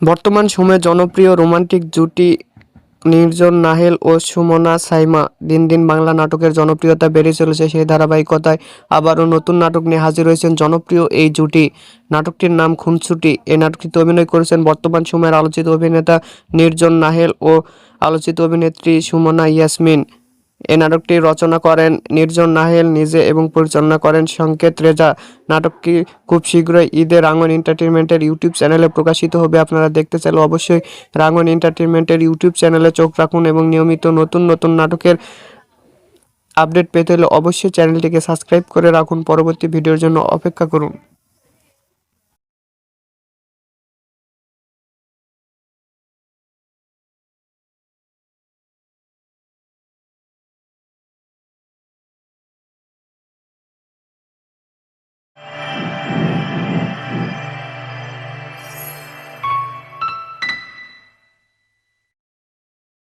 বর্তমান সময়ে জনপ্রিয় রোমান্টিক জুটি নির্জন নাহেল ও সুমনা সাইমা। দিন দিন বাংলা নাটকের জনপ্রিয়তা বেড়ে চলেছে, সেই ধারাবাহিকতায় আবারও নতুন নাটক নিয়ে হাজির হয়েছেন জনপ্রিয় এই জুটি। নাটকটির নাম খুনসুটি। এই নাটকটিতে অভিনয় করেছেন বর্তমান সময়ের আলোচিত অভিনেতা নির্জন নাহেল ও আলোচিত অভিনেত্রী সুমনা ইয়াসমিন। এই নাটকটি রচনা করেন নির্জন নাহেল নিজে এবং পরিচালনা করেন সংকেত রেজা। নাটকটি খুব শীঘ্রই ঈদে রাঙন এন্টারটেইনমেন্টের ইউটিউব চ্যানেলে প্রকাশিত হবে। আপনারা দেখতে চাইলে অবশ্যই রাঙন এন্টারটেইনমেন্টের ইউটিউব চ্যানেলে চোখ রাখুন এবং নিয়মিত নতুন নতুন নাটকের আপডেট পেতে হলে অবশ্যই চ্যানেলটিকে সাবস্ক্রাইব করে রাখুন। পরবর্তী ভিডিওর জন্য অপেক্ষা করুন।